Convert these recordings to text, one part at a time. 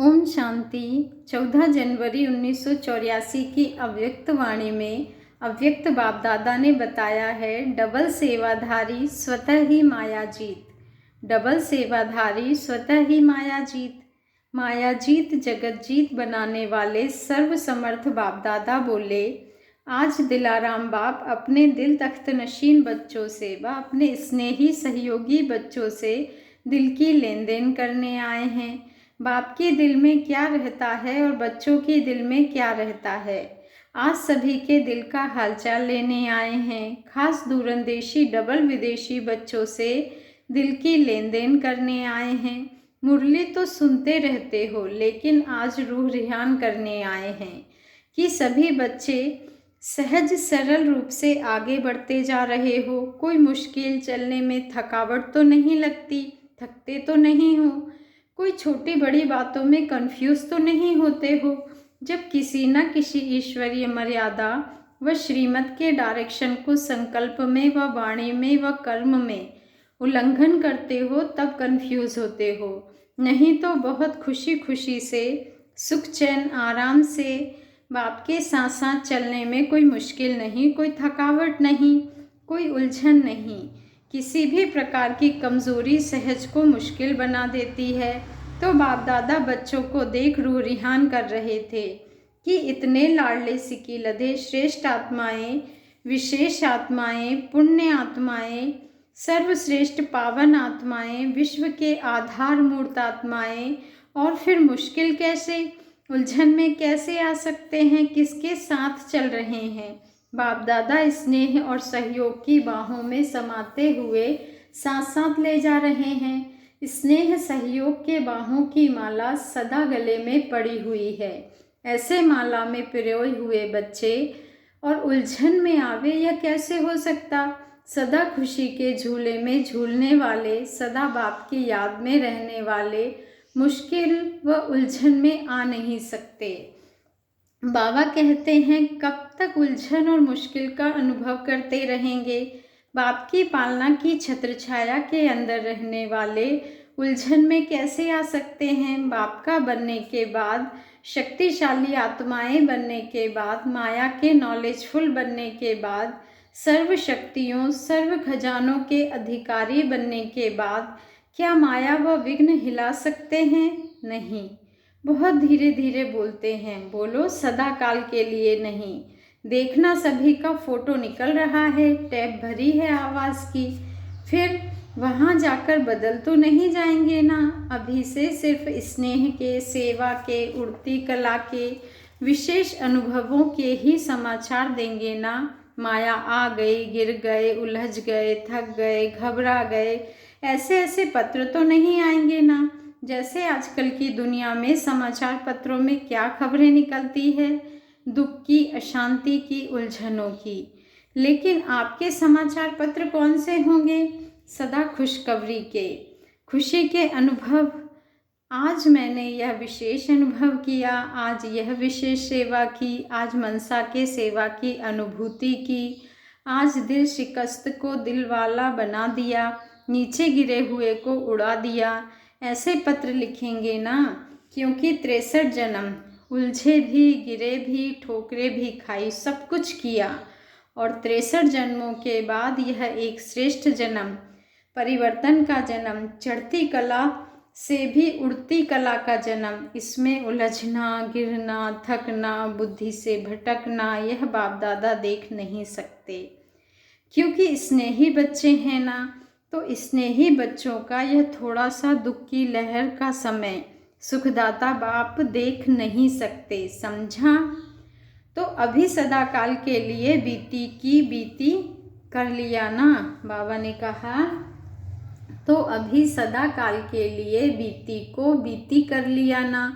ओम शांति। 14 जनवरी 1984 की अव्यक्त वाणी में अव्यक्त बाप दादा ने बताया है, डबल सेवाधारी स्वतः ही माया जीत। डबल सेवाधारी स्वतः ही माया जीत। माया जीत जगत जीत बनाने वाले सर्वसमर्थ बाप दादा बोले, आज दिलाराम बाप अपने दिल तख्त नशीन बच्चों से व अपने स्नेही सहयोगी बच्चों से दिल की लेन देन करने आए हैं। बाप के दिल में क्या रहता है और बच्चों के दिल में क्या रहता है, आज सभी के दिल का हालचाल लेने आए हैं। खास दूरंदेशी डबल विदेशी बच्चों से दिल की लेन देन करने आए हैं। मुरली तो सुनते रहते हो, लेकिन आज रूह रिहान करने आए हैं कि सभी बच्चे सहज सरल रूप से आगे बढ़ते जा रहे हो। कोई मुश्किल चलने में थकावट तो नहीं लगती, थकते तो नहीं हो, कोई छोटी बड़ी बातों में कंफ्यूज तो नहीं होते हो। जब किसी न किसी ईश्वरीय मर्यादा व श्रीमत के डायरेक्शन को संकल्प में व वाणी में व कर्म में उल्लंघन करते हो तब कंफ्यूज होते हो, नहीं तो बहुत खुशी खुशी से सुख चैन आराम से बाप के साथ साथ चलने में कोई मुश्किल नहीं, कोई थकावट नहीं, कोई उलझन नहीं। किसी भी प्रकार की कमज़ोरी सहज को मुश्किल बना देती है। तो बाप दादा बच्चों को देख रूह रिहान कर रहे थे कि इतने लाडले सिकी लदे श्रेष्ठ आत्माएं, विशेष आत्माएं, पुण्य आत्माएं, सर्वश्रेष्ठ पावन आत्माएं, विश्व के आधार मूर्त आत्माएं, और फिर मुश्किल कैसे, उलझन में कैसे आ सकते हैं, किसके साथ चल रहे हैं। बाप दादा स्नेह और सहयोग की बाहों में समाते हुए साथ साथ ले जा रहे हैं। स्नेह सहयोग के बाहों की माला सदा गले में पड़ी हुई है। ऐसे माला में पिरोए हुए बच्चे और उलझन में आवे, यह कैसे हो सकता। सदा खुशी के झूले में झूलने वाले, सदा बाप की याद में रहने वाले मुश्किल व उलझन में आ नहीं सकते। बाबा कहते हैं, कब तक उलझन और मुश्किल का अनुभव करते रहेंगे। बाप की पालना की छत्र छाया के अंदर रहने वाले उलझन में कैसे आ सकते हैं। बाप का बनने के बाद, शक्तिशाली आत्माएं बनने के बाद, माया के नॉलेजफुल बनने के बाद, सर्व शक्तियों सर्व खजानों के अधिकारी बनने के बाद क्या माया व विघ्न हिला सकते हैं? नहीं। बहुत धीरे धीरे बोलते हैं, बोलो सदा काल के लिए नहीं। देखना सभी का फोटो निकल रहा है, टैप भरी है आवाज़ की, फिर वहाँ जाकर बदल तो नहीं जाएंगे ना। अभी से सिर्फ स्नेह के, सेवा के, उड़ती कला के, विशेष अनुभवों के ही समाचार देंगे ना। माया आ गई, गिर गए, उलझ गए, थक गए, घबरा गए, ऐसे ऐसे पत्र तो नहीं आएंगे ना। जैसे आजकल की दुनिया में समाचार पत्रों में क्या खबरें निकलती है, दुख की, अशांति की, उलझनों की। लेकिन आपके समाचार पत्र कौन से होंगे? सदा खुशखबरी के, खुशी के अनुभव। आज मैंने यह विशेष अनुभव किया, आज यह विशेष सेवा की, आज मनसा के सेवा की अनुभूति की, आज दिल शिकस्त को दिल वाला बना दिया, नीचे गिरे हुए को उड़ा दिया। ऐसे पत्र लिखेंगे ना, क्योंकि 63 जन्म उलझे भी, गिरे भी, ठोकरे भी खाई, सब कुछ किया, और 63 जन्मों के बाद यह एक श्रेष्ठ जन्म, परिवर्तन का जन्म, चढ़ती कला से भी उड़ती कला का जन्म। इसमें उलझना, गिरना, थकना, बुद्धि से भटकना, यह बाप दादा देख नहीं सकते, क्योंकि स्नेही बच्चे हैं ना। तो स्नेही बच्चों का यह थोड़ा सा दुख की लहर का समय सुखदाता बाप देख नहीं सकते, समझा। तो अभी सदा काल के लिए बीती की बीती कर लिया ना, बाबा ने कहा। तो अभी सदा काल के लिए बीती को बीती कर लिया ना।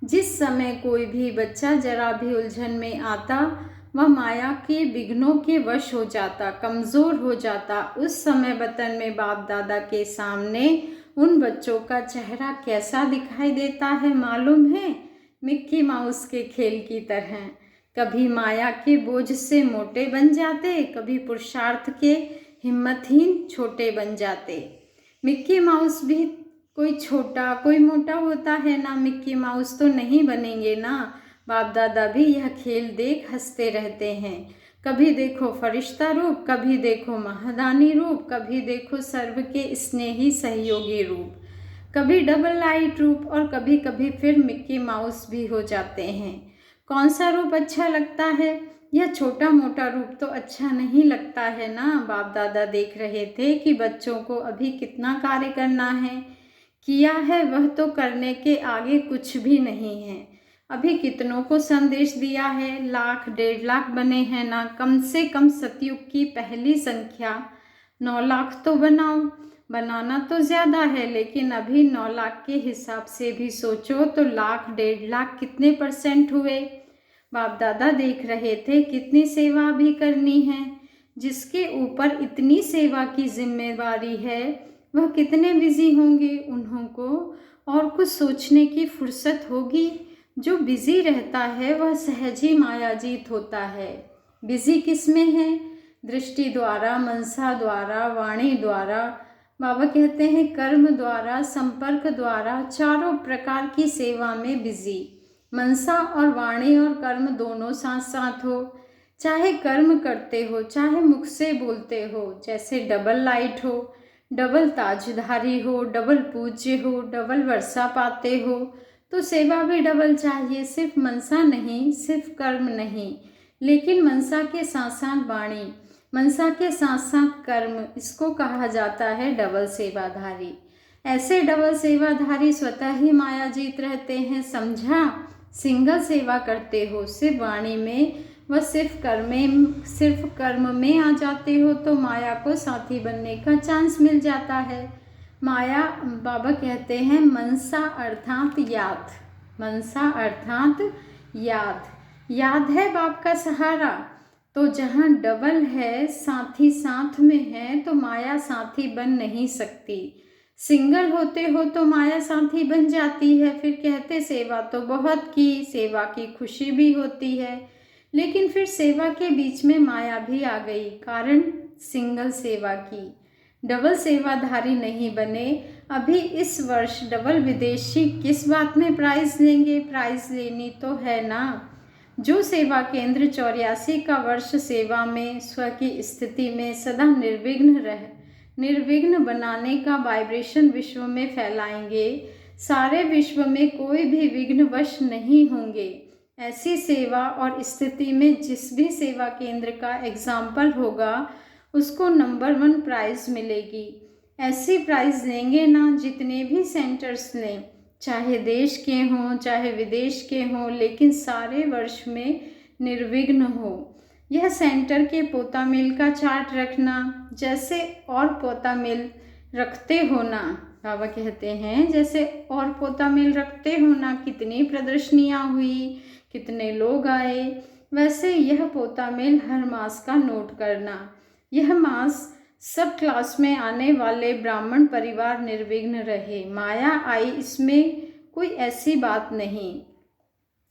जिस समय कोई भी बच्चा जरा भी उलझन में आता, वह माया के विघ्नों के वश हो जाता, कमज़ोर हो जाता, उस समय वतन में बाप दादा के सामने उन बच्चों का चेहरा कैसा दिखाई देता है मालूम है? मिक्की माउस के खेल की तरह। कभी माया के बोझ से मोटे बन जाते, कभी पुरुषार्थ के हिम्मतहीन छोटे बन जाते। मिक्की माउस भी कोई छोटा कोई मोटा होता है ना, मिक्की माउस तो नहीं बनेंगे ना। बाप दादा भी यह खेल देख हंसते रहते हैं। कभी देखो फरिश्ता रूप, कभी देखो महादानी रूप, कभी देखो सर्व के स्नेही सहयोगी रूप, कभी डबल लाइट रूप और कभी कभी फिर मिक्की माउस भी हो जाते हैं। कौन सा रूप अच्छा लगता है? यह छोटा मोटा रूप तो अच्छा नहीं लगता है ना। बाप दादा देख रहे थे कि बच्चों को अभी कितना कार्य करना है। किया है वह तो करने के आगे कुछ भी नहीं है। अभी कितनों को संदेश दिया है, लाख 1.5 लाख बने हैं ना। कम से कम सतयुग की पहली संख्या 9 लाख तो बनाओ। बनाना तो ज़्यादा है, लेकिन अभी 9 लाख के हिसाब से भी सोचो तो लाख 1.5 लाख कितने % हुए। बाप दादा देख रहे थे कितनी सेवा भी करनी है। जिसके ऊपर इतनी सेवा की जिम्मेवारी है वह कितने बिजी होंगे। उन्हों को और कुछ सोचने की फुर्सत होगी? जो बिजी रहता है वह सहज ही मायाजीत होता है। बिजी किस में है? दृष्टि द्वारा, मनसा द्वारा, वाणी द्वारा, बाबा कहते हैं कर्म द्वारा, संपर्क द्वारा, चारों प्रकार की सेवा में बिजी। मनसा और वाणी और कर्म दोनों साथ साथ हो। चाहे कर्म करते हो, चाहे मुख से बोलते हो, जैसे डबल लाइट हो, डबल ताजधारी हो, डबल पूज्य हो, डबल वर्षा पाते हो, तो सेवा भी डबल चाहिए। सिर्फ मनसा नहीं, सिर्फ कर्म नहीं, लेकिन मनसा के साथ साथ वाणी, मनसा के साथ साथ कर्म, इसको कहा जाता है डबल सेवाधारी। ऐसे डबल सेवाधारी स्वतः ही माया जीत रहते हैं। समझा? सिंगल सेवा करते हो सिर्फ वाणी में, वह सिर्फ कर्म में आ जाते हो तो माया को साथी बनने का चांस मिल जाता है। माया, बाबा कहते हैं मनसा अर्थात याद, मनसा अर्थात याद, याद है बाप का सहारा। तो जहाँ डबल है, साथी साथ में है, तो माया साथी बन नहीं सकती। सिंगल होते हो तो माया साथी बन जाती है। फिर कहते सेवा तो बहुत की, सेवा की खुशी भी होती है, लेकिन फिर सेवा के बीच में माया भी आ गई, कारण सिंगल सेवा की। डबल सेवाधारी नहीं बने। अभी इस वर्ष डबल विदेशी किस बात में प्राइज लेंगे? प्राइज लेनी तो है ना। जो सेवा केंद्र 84 का वर्ष सेवा में, स्व की स्थिति में सदा निर्विघ्न बनाने का वाइब्रेशन विश्व में फैलाएंगे, सारे विश्व में कोई भी विघ्नवश नहीं होंगे। ऐसी सेवा और स्थिति में जिस भी सेवा केंद्र का एग्जाम्पल होगा उसको नंबर 1 प्राइज मिलेगी। ऐसी प्राइज लेंगे ना जितने भी सेंटर्स लें, चाहे देश के हों चाहे विदेश के हों, लेकिन सारे वर्ष में निर्विघ्न हो। यह सेंटर के पोता मिल का चार्ट रखना, जैसे और पोता मिल रखते हो ना, बाबा कहते हैं जैसे और पोता मिल रखते हो ना, कितनी प्रदर्शनियाँ हुई, कितने लोग आए, वैसे यह पोता मिल हर मास का नोट करना। यह मास सब क्लास में आने वाले ब्राह्मण परिवार निर्विघ्न रहे। माया आई इसमें कोई ऐसी बात नहीं।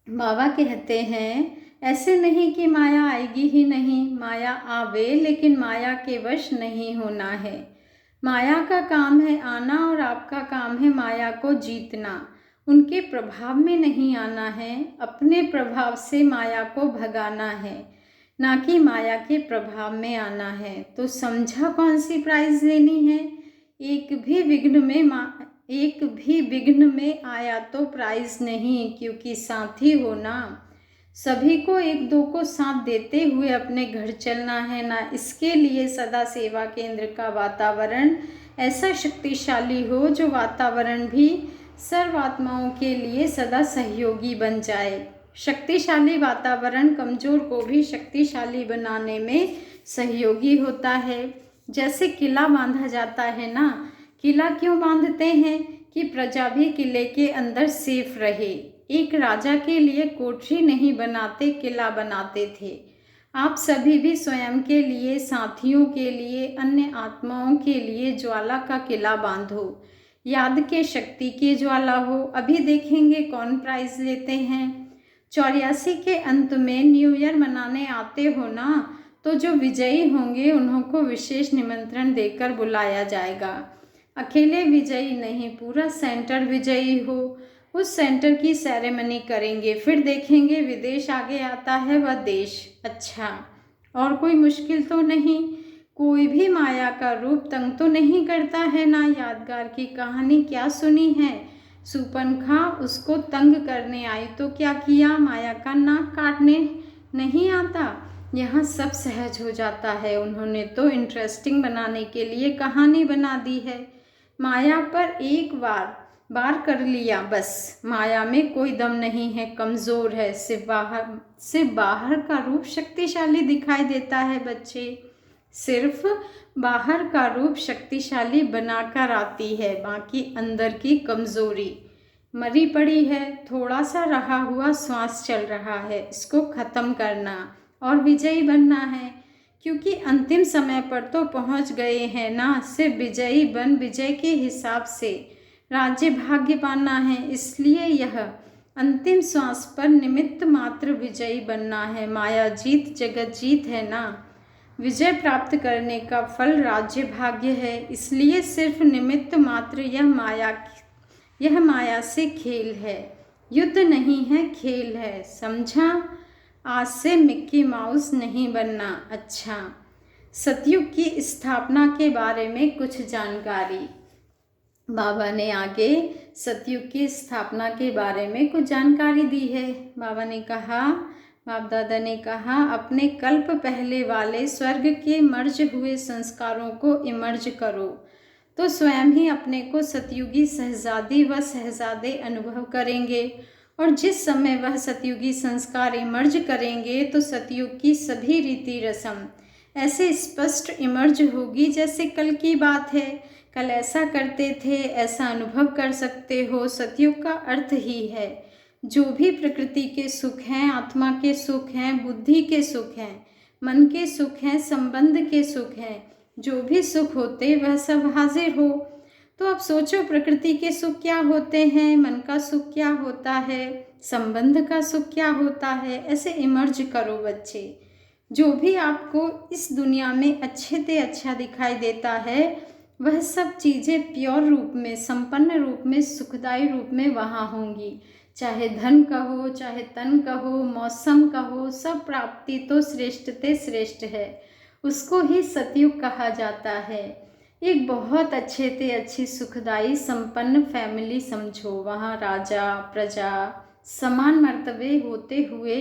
बाबा कहते हैं ऐसे नहीं कि माया आएगी ही नहीं, माया आवे, लेकिन माया के वश नहीं होना है। माया का काम है आना और आपका काम है माया को जीतना। उनके प्रभाव में नहीं आना है, अपने प्रभाव से माया को भगाना है, ना कि माया के प्रभाव में आना है। तो समझा कौन सी प्राइज लेनी है? एक भी विघ्न में आया तो प्राइज नहीं, क्योंकि साथी हो ना। सभी को एक दो को साथ देते हुए अपने घर चलना है ना। इसके लिए सदा सेवा केंद्र का वातावरण ऐसा शक्तिशाली हो जो वातावरण भी सर्वात्माओं के लिए सदा सहयोगी बन जाए। शक्तिशाली वातावरण कमजोर को भी शक्तिशाली बनाने में सहयोगी होता है। जैसे किला बांधा जाता है ना, किला क्यों बांधते हैं? कि प्रजा भी किले के अंदर सेफ रहे। एक राजा के लिए कोठरी नहीं बनाते, किला बनाते थे। आप सभी भी स्वयं के लिए, साथियों के लिए, अन्य आत्माओं के लिए ज्वाला का किला बांधो, याद के शक्ति की ज्वाला हो। अभी देखेंगे कौन प्राइज लेते हैं। 84 के अंत में न्यू ईयर मनाने आते हो ना, तो जो विजयी होंगे उन्हों को विशेष निमंत्रण देकर बुलाया जाएगा। अकेले विजयी नहीं, पूरा सेंटर विजयी हो। उस सेंटर की सेरेमनी करेंगे, फिर देखेंगे विदेश आगे आता है वह देश। अच्छा, और कोई मुश्किल तो नहीं? कोई भी माया का रूप तंग तो नहीं करता है ना? यादगार की कहानी क्या सुनी है? सुपनखा उसको तंग करने आई तो क्या किया? माया का नाक काटने नहीं आता। यहाँ सब सहज हो जाता है। उन्होंने तो इंटरेस्टिंग बनाने के लिए कहानी बना दी है। माया पर एक बार कर लिया बस। माया में कोई दम नहीं है, कमज़ोर है। सिर्फ बाहर का रूप शक्तिशाली दिखाई देता है बच्चे। सिर्फ बाहर का रूप शक्तिशाली बनाकर आती है, बाकी अंदर की कमज़ोरी मरी पड़ी है। थोड़ा सा रहा हुआ श्वास चल रहा है, इसको ख़त्म करना और विजयी बनना है। क्योंकि अंतिम समय पर तो पहुंच गए हैं ना। सिर्फ विजयी बन विजय के हिसाब से राज्य भाग्य पाना है। इसलिए यह अंतिम श्वास पर निमित्त मात्र विजयी बनना है। माया जीत जगत जीत है ना। विजय प्राप्त करने का फल राज्य भाग्य है। इसलिए सिर्फ निमित्त मात्र यह माया से खेल है। युद्ध नहीं है, खेल है, समझा? आज से मिक्की माउस नहीं बनना। अच्छा, सतयुग की स्थापना के बारे में कुछ जानकारी। बाबा ने आगे सतयुग की स्थापना के बारे में कुछ जानकारी दी है। बाप दादा ने कहा, अपने कल्प पहले वाले स्वर्ग के मर्ज हुए संस्कारों को इमर्ज करो तो स्वयं ही अपने को सतयुगी शहजादी व शहजादे अनुभव करेंगे। और जिस समय वह सतयुगी संस्कार इमर्ज करेंगे तो सतयुग की सभी रीति रस्म ऐसे स्पष्ट इमर्ज होगी जैसे कल की बात है। कल ऐसा करते थे, ऐसा अनुभव कर सकते हो। सतयुग का अर्थ ही है जो भी प्रकृति के सुख हैं, आत्मा के सुख हैं, बुद्धि के सुख हैं, मन के सुख हैं, संबंध के सुख हैं, जो भी सुख होते वह सब हाजिर हो। तो अब सोचो, प्रकृति के सुख क्या होते हैं, मन का सुख क्या होता है, संबंध का सुख क्या होता है। ऐसे इमर्ज करो बच्चे। जो भी आपको इस दुनिया में अच्छे से अच्छा दिखाई देता है वह सब चीज़ें प्योर रूप में, संपन्न रूप में, सुखदायी रूप में वहाँ होंगी। चाहे धन का हो, चाहे तन का हो, मौसम का हो, सब प्राप्ति तो श्रेष्ठ ते श्रेष्ठ है। उसको ही सतयुग कहा जाता है। एक बहुत अच्छे ते अच्छी सुखदाई संपन्न फैमिली समझो। वहाँ राजा प्रजा समान मर्तबे होते हुए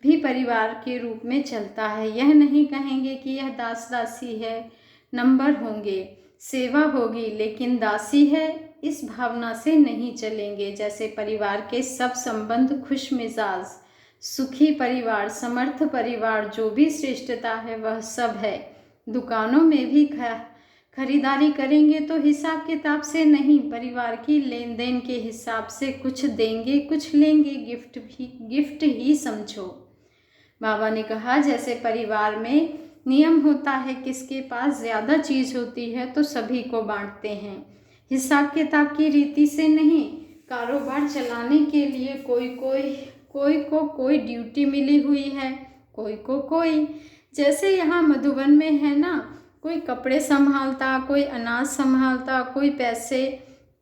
भी परिवार के रूप में चलता है। यह नहीं कहेंगे कि यह दास दासी है, नंबर होंगे, सेवा होगी, लेकिन दासी है, इस भावना से नहीं चलेंगे। जैसे परिवार के सब संबंध खुश मिजाज, सुखी परिवार, समर्थ परिवार, जो भी श्रेष्ठता है वह सब है। दुकानों में भी खरीदारी करेंगे तो हिसाब किताब से नहीं, परिवार की लेन देन के हिसाब से कुछ देंगे कुछ लेंगे, गिफ्ट ही समझो। बाबा ने कहा, जैसे परिवार में नियम होता है, किसके पास ज़्यादा चीज़ होती है तो सभी को बांटते हैं, हिसाब किताब की रीति से नहीं। कारोबार चलाने के लिए कोई को कोई ड्यूटी मिली हुई है, कोई जैसे यहाँ मधुबन में है ना, कोई कपड़े संभालता, कोई अनाज संभालता, कोई पैसे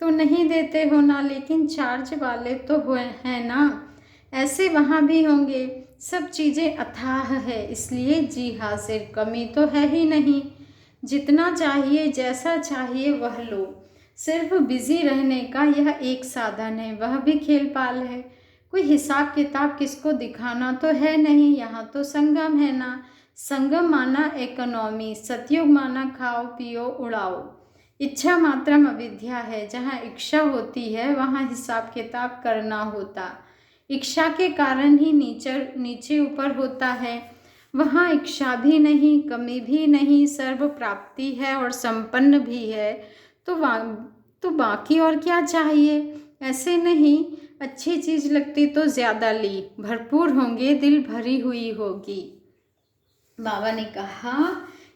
तो नहीं देते हो ना, लेकिन चार्ज वाले तो हैं ना। ऐसे वहाँ भी होंगे। सब चीज़ें अथाह है, इसलिए जी हाजिर, कमी तो है ही नहीं। जितना चाहिए, जैसा चाहिए वह लो। सिर्फ बिजी रहने का यह एक साधन है, वह भी खेल पाल है। कोई हिसाब किताब किसको दिखाना तो है नहीं। यहाँ तो संगम है ना। संगम माना इकोनॉमी, सतयुग माना खाओ पियो उड़ाओ। इच्छा मात्रम अविद्या है। जहाँ इच्छा होती है वहाँ हिसाब किताब करना होता। इच्छा के कारण ही नीचे ऊपर होता है। वहाँ इच्छा भी नहीं, कमी भी नहीं, सर्व प्राप्ति है और संपन्न भी है। तो बाकी और क्या चाहिए। ऐसे नहीं, अच्छी चीज़ लगती तो ज़्यादा ली, भरपूर होंगे, दिल भरी हुई होगी। बाबा ने कहा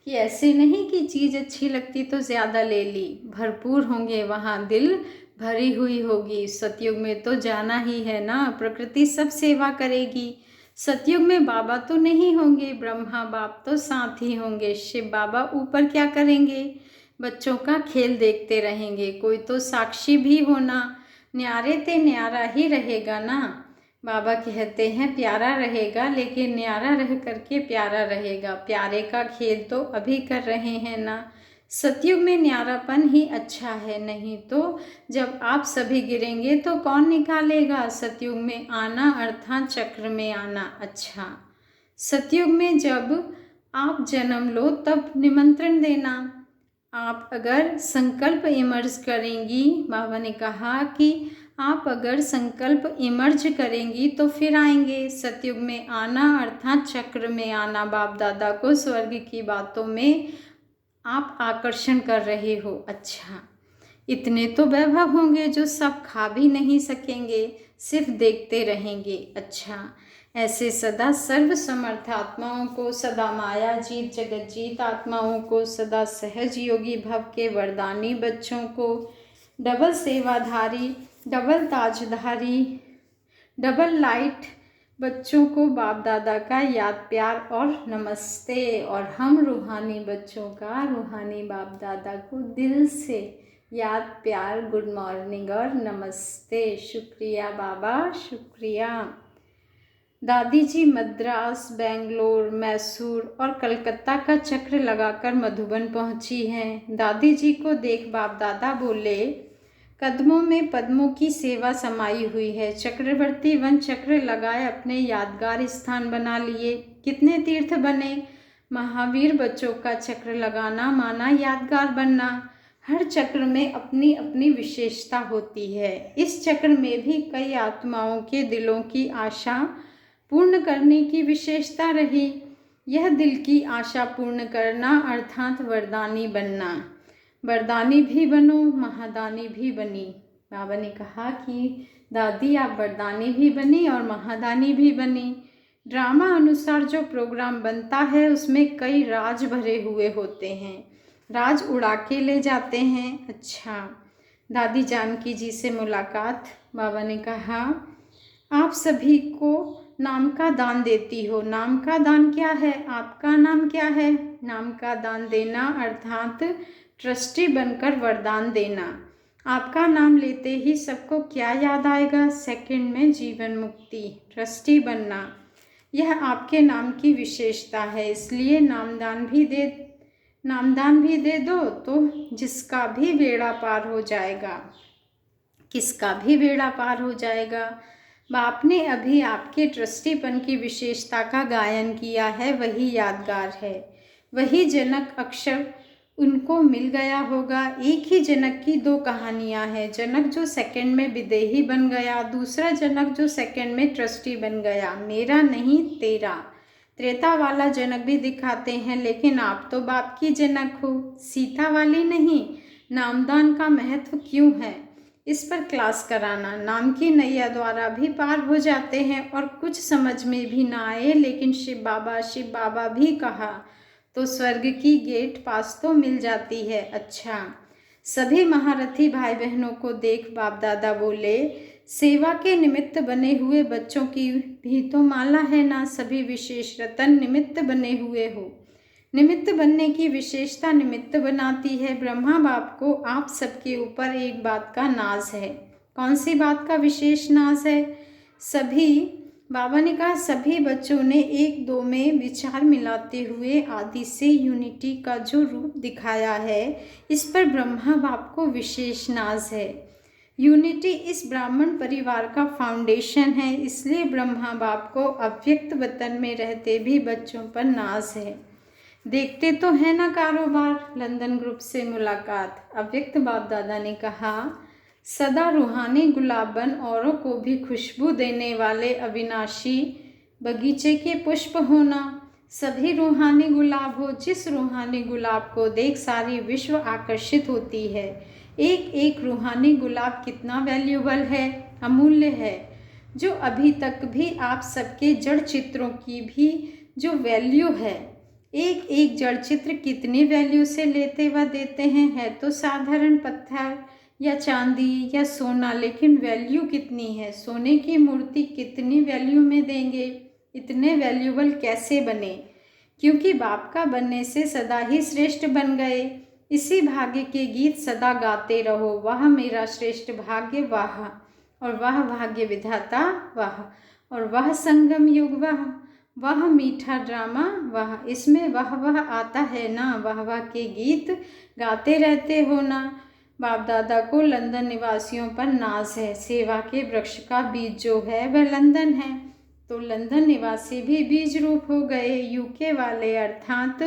कि ऐसे नहीं कि चीज़ अच्छी लगती तो ज़्यादा ले ली, भरपूर होंगे, वहाँ दिल भरी हुई होगी। सतयुग में तो जाना ही है ना, प्रकृति सब सेवा करेगी। सतयुग में बाबा तो नहीं होंगे, ब्रह्मा बाप तो साथ ही होंगे। शिव बाबा ऊपर क्या करेंगे, बच्चों का खेल देखते रहेंगे। कोई तो साक्षी भी होना, न्यारे ते न्यारा ही रहेगा ना। बाबा कहते हैं प्यारा रहेगा, लेकिन न्यारा रह करके प्यारा रहेगा। प्यारे का खेल तो अभी कर रहे हैं ना। सतयुग में न्यारापन ही अच्छा है, नहीं तो जब आप सभी गिरेंगे तो कौन निकालेगा। सतयुग में आना अर्थात चक्र में आना अच्छा। सतयुग में जब आप जन्म लो तब निमंत्रण देना। आप अगर संकल्प इमर्ज करेंगी, बाबा ने कहा कि आप अगर संकल्प इमर्ज करेंगी तो फिर आएंगे। सतयुग में आना अर्थात चक्र में आना। बाप दादा को स्वर्ग की बातों में आप आकर्षण कर रहे हो अच्छा। इतने तो वैभव होंगे जो सब खा भी नहीं सकेंगे, सिर्फ देखते रहेंगे अच्छा। ऐसे सदा सर्व समर्थ आत्माओं को, सदा माया जीत जगत जीत आत्माओं को, सदा सहज योगी भव के वरदानी बच्चों को, डबल सेवाधारी, डबल ताजधारी, डबल लाइट बच्चों को बाप दादा का याद प्यार और नमस्ते। और हम रूहानी बच्चों का रूहानी बाप दादा को दिल से याद प्यार, गुड मॉर्निंग और नमस्ते। शुक्रिया बाबा, शुक्रिया। दादी जी मद्रास, बेंगलोर, मैसूर और कलकत्ता का चक्र लगाकर मधुबन पहुंची हैं। दादी जी को देख बाप दादा बोले, कदमों में पद्मों की सेवा समाई हुई है। चक्रवर्ती वन चक्र लगाए अपने यादगार स्थान बना लिए। कितने तीर्थ बने। महावीर बच्चों का चक्र लगाना माना यादगार बनना। हर चक्र में अपनी अपनी विशेषता होती है। इस चक्र में भी कई आत्माओं के दिलों की आशा पूर्ण करने की विशेषता रही। यह दिल की आशा पूर्ण करना अर्थात वरदानी बनना। वरदानी भी बनो, महादानी भी बनी। बाबा ने कहा कि दादी आप वरदानी भी बनी और महादानी भी बनी। ड्रामा अनुसार जो प्रोग्राम बनता है उसमें कई राज भरे हुए होते हैं, राज उड़ा के ले जाते हैं अच्छा। दादी जानकी जी से मुलाकात। बाबा ने कहा आप सभी को नाम का दान देती हो। नाम का दान क्या है, आपका नाम क्या है। नाम का दान देना अर्थात ट्रस्टी बनकर वरदान देना। आपका नाम लेते ही सबको क्या याद आएगा, सेकंड में जीवन मुक्ति। ट्रस्टी बनना यह आपके नाम की विशेषता है, इसलिए नामदान भी दे दो तो जिसका भी बेड़ा पार हो जाएगा, किसका भी बेड़ा पार हो जाएगा। बाप ने अभी आपके ट्रस्टीपन की विशेषता का गायन किया है, वही यादगार है। वही जनक अक्षर उनको मिल गया होगा। एक ही जनक की दो कहानियां हैं। जनक जो सेकंड में विदेही बन गया, दूसरा जनक जो सेकंड में ट्रस्टी बन गया। मेरा नहीं तेरा। त्रेता वाला जनक भी दिखाते हैं, लेकिन आप तो बाप की जनक हो, सीता वाली नहीं। नामदान का महत्व क्यों है, इस पर क्लास कराना। नाम की नैया द्वारा भी पार हो जाते हैं और कुछ समझ में भी ना आए, लेकिन शिव बाबा भी कहा तो स्वर्ग की गेट पास तो मिल जाती है अच्छा। सभी महारथी भाई बहनों को देख बाप दादा बोले, सेवा के निमित्त बने हुए बच्चों की भी तो माला है ना। सभी विशेष रतन निमित्त बने हुए हो। निमित्त बनने की विशेषता निमित्त बनाती है। ब्रह्मा बाप को आप सबके ऊपर एक बात का नाज है। कौन सी बात का विशेष नाज है। सभी बाबा ने कहा सभी बच्चों ने एक दो में विचार मिलाते हुए आदि से यूनिटी का जो रूप दिखाया है, इस पर ब्रह्मा बाप को विशेष नाज है। यूनिटी इस ब्राह्मण परिवार का फाउंडेशन है, इसलिए ब्रह्मा बाप को अव्यक्त वतन में रहते भी बच्चों पर नाज है। देखते तो है ना कारोबार। लंदन ग्रुप से मुलाकात। अव्यक्त बाप दादा ने कहा सदा रूहानी गुलाब बन औरों को भी खुशबू देने वाले अविनाशी बगीचे के पुष्प होना। सभी रूहानी गुलाब हो। जिस रूहानी गुलाब को देख सारी विश्व आकर्षित होती है। एक एक रूहानी गुलाब कितना वैल्यूबल है, अमूल्य है, जो अभी तक भी आप सबके जड़ चित्रों की भी जो वैल्यू है। एक एक जड़ चित्र कितनी वैल्यू से लेते व देते हैं। है तो साधारण पत्थर या चांदी या सोना, लेकिन वैल्यू कितनी है। सोने की मूर्ति कितनी वैल्यू में देंगे। इतने वैल्यूबल कैसे बने, क्योंकि बाप का बनने से सदा ही श्रेष्ठ बन गए। इसी भाग्य के गीत सदा गाते रहो। वह मेरा श्रेष्ठ भाग्य वाह, और वह भाग्य विधाता वाह, और वह संगम युग वह मीठा ड्रामा वाह। इसमें वह आता है ना, वह के गीत गाते रहते हो ना। बाप दादा को लंदन निवासियों पर नाज है। सेवा के वृक्ष का बीज जो है वह लंदन है, तो लंदन निवासी भी बीज रूप हो गए। यूके वाले अर्थात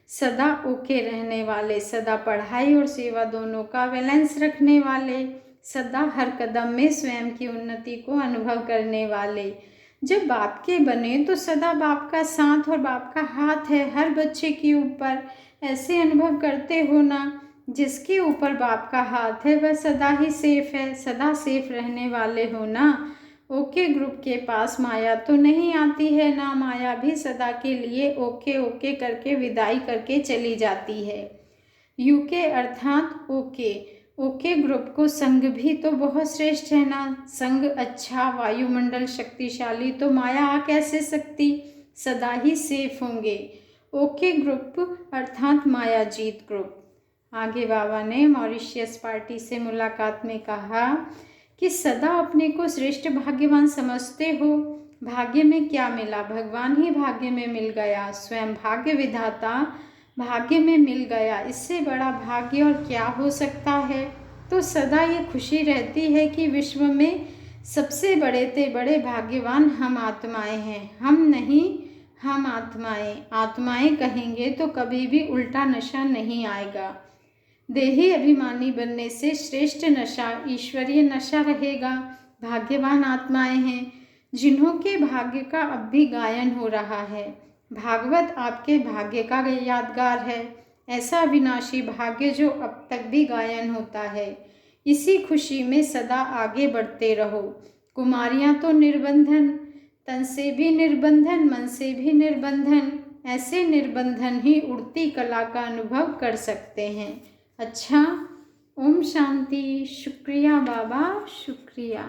सदा ओके रहने वाले, सदा पढ़ाई और सेवा दोनों का बैलेंस रखने वाले, सदा हर कदम में स्वयं की उन्नति को अनुभव करने वाले। जब बाप के बने तो सदा बाप का साथ और बाप का हाथ है हर बच्चे के ऊपर। ऐसे अनुभव करते हो ना, जिसके ऊपर बाप का हाथ है वह सदा ही सेफ है। सदा सेफ रहने वाले हो ना। ओके ग्रुप के पास माया तो नहीं आती है ना, माया भी सदा के लिए ओके ओके करके विदाई करके चली जाती है। यूके अर्थात ओके, ओके ग्रुप को संग भी तो बहुत श्रेष्ठ है ना। संग अच्छा, वायुमंडल शक्तिशाली, तो माया आ कैसे सकती, सदा ही सेफ होंगे। ओके ग्रुप अर्थात माया जीत ग्रुप। आगे बाबा ने मॉरिशियस पार्टी से मुलाकात में कहा कि सदा अपने को श्रेष्ठ भाग्यवान समझते हो। भाग्य में क्या मिला, भगवान ही भाग्य में मिल गया, स्वयं भाग्य विधाता भाग्य में मिल गया। इससे बड़ा भाग्य और क्या हो सकता है। तो सदा ये खुशी रहती है कि विश्व में सबसे बड़े ते बड़े भाग्यवान हम आत्माएं हैं। हम नहीं, हम आत्माएं। आत्माएं कहेंगे तो कभी भी उल्टा नशा नहीं आएगा। देही अभिमानी बनने से श्रेष्ठ नशा ईश्वरीय नशा रहेगा। भाग्यवान आत्माएं हैं जिन्हों के भाग्य का अब भी गायन हो रहा है। भागवत आपके भाग्य का यादगार है, ऐसा अविनाशी भाग्य जो अब तक भी गायन होता है। इसी खुशी में सदा आगे बढ़ते रहो। कुमारियां तो निर्बंधन, तन से भी निर्बंधन, मन से भी निर्बंधन, ऐसे निर्बंधन ही उड़ती कला का अनुभव कर सकते हैं। अच्छा, ओम शांति। शुक्रिया बाबा, शुक्रिया।